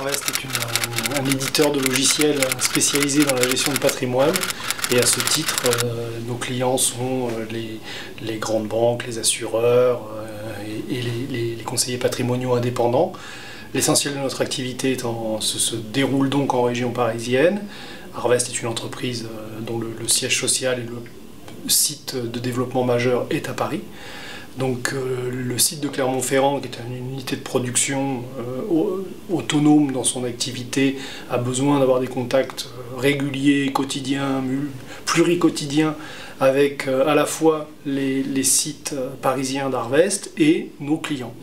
Harvest est un éditeur de logiciels spécialisé dans la gestion de patrimoine, et à ce titre, nos clients sont les grandes banques, les assureurs et les conseillers patrimoniaux indépendants. L'essentiel de notre activité se déroule donc en région parisienne. Harvest est une entreprise dont le siège social et le site de développement majeur est à Paris. Donc le site de Clermont-Ferrand, qui est une unité de production autonome dans son activité, a besoin d'avoir des contacts réguliers, quotidiens, pluriquotidiens, avec à la fois les sites parisiens d'Harvest et nos clients.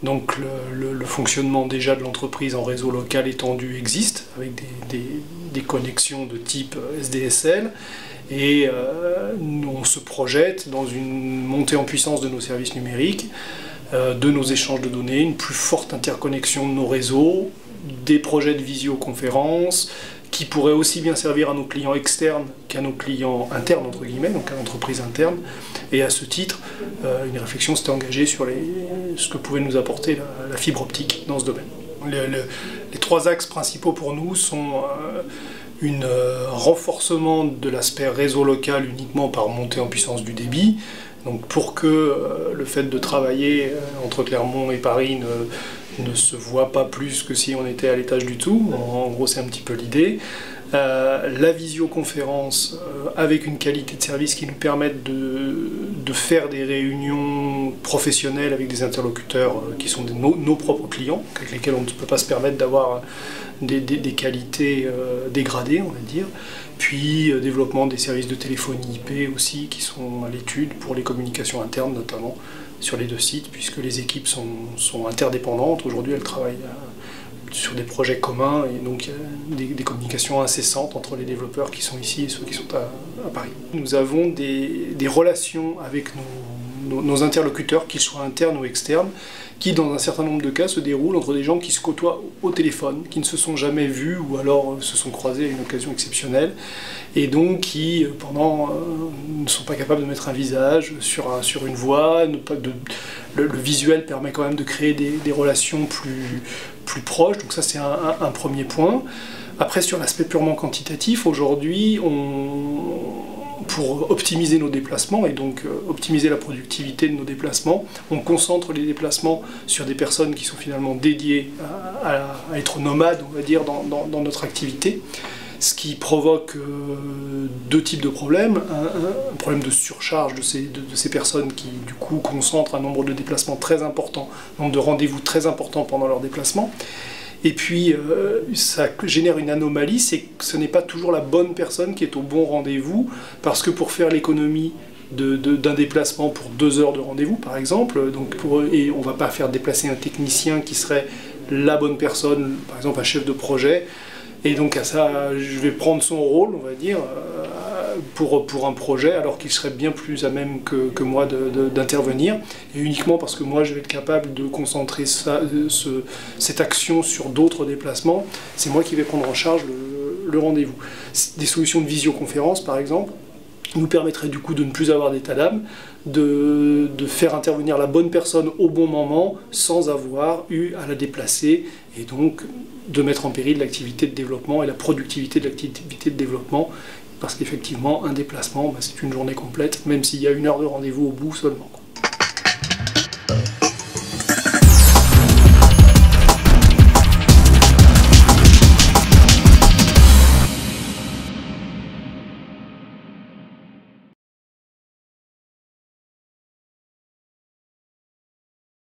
Donc le fonctionnement déjà de l'entreprise en réseau local étendu existe, avec des connexions de type SDSL, et on se projette dans une montée en puissance de nos services numériques, de nos échanges de données, une plus forte interconnexion de nos réseaux, des projets de visioconférence qui pourraient aussi bien servir à nos clients externes qu'à nos clients internes, entre guillemets, donc à l'entreprise interne. Et à ce titre, une réflexion s'était engagée sur ce que pouvait nous apporter la fibre optique dans ce domaine. Les trois axes principaux pour nous sont un renforcement de l'aspect réseau local uniquement par montée en puissance du débit. Donc pour que le fait de travailler entre Clermont et Paris ne se voit pas plus que si on était à l'étage du tout. En gros, c'est un petit peu l'idée. La visioconférence avec une qualité de service qui nous permette de faire des réunions professionnelles avec des interlocuteurs qui sont nos propres clients, avec lesquels on ne peut pas se permettre d'avoir des qualités dégradées, on va dire. Puis développement des services de téléphonie IP aussi qui sont à l'étude pour les communications internes notamment sur les deux sites, puisque les équipes sont interdépendantes. Aujourd'hui, elles travaillent sur des projets communs, et donc il y a des communications incessantes entre les développeurs qui sont ici et ceux qui sont à Paris. Nous avons des relations avec nos interlocuteurs, qu'ils soient internes ou externes, qui dans un certain nombre de cas se déroulent entre des gens qui se côtoient au téléphone, qui ne se sont jamais vus ou alors se sont croisés à une occasion exceptionnelle, et donc qui ne sont pas capables de mettre un visage sur une voix. Le visuel permet quand même de créer des relations plus proches, donc ça c'est un premier point. Après, sur l'aspect purement quantitatif, aujourd'hui, pour optimiser nos déplacements et donc optimiser la productivité de nos déplacements, on concentre les déplacements sur des personnes qui sont finalement dédiées à être nomades, on va dire, dans notre activité, ce qui provoque deux types de problèmes. Un problème de surcharge de ces personnes qui du coup concentrent un nombre de déplacements très important, un nombre de rendez-vous très important pendant leur déplacement. Et puis, ça génère une anomalie, c'est que ce n'est pas toujours la bonne personne qui est au bon rendez-vous, parce que pour faire l'économie d'un déplacement pour 2 heures de rendez-vous, par exemple, et on ne va pas faire déplacer un technicien qui serait la bonne personne, par exemple un chef de projet, et donc à ça, je vais prendre son rôle, on va dire, pour un projet, alors qu'il serait bien plus à même que moi d'intervenir, et uniquement parce que moi je vais être capable de concentrer cette action sur d'autres déplacements, c'est moi qui vais prendre en charge le rendez-vous. Des solutions de visioconférence, par exemple, nous permettraient du coup de ne plus avoir d'état d'âme, de faire intervenir la bonne personne au bon moment sans avoir eu à la déplacer, et donc de mettre en péril l'activité de développement et la productivité de l'activité de développement, parce qu'effectivement un déplacement, c'est une journée complète, même s'il y a 1 heure de rendez-vous au bout seulement.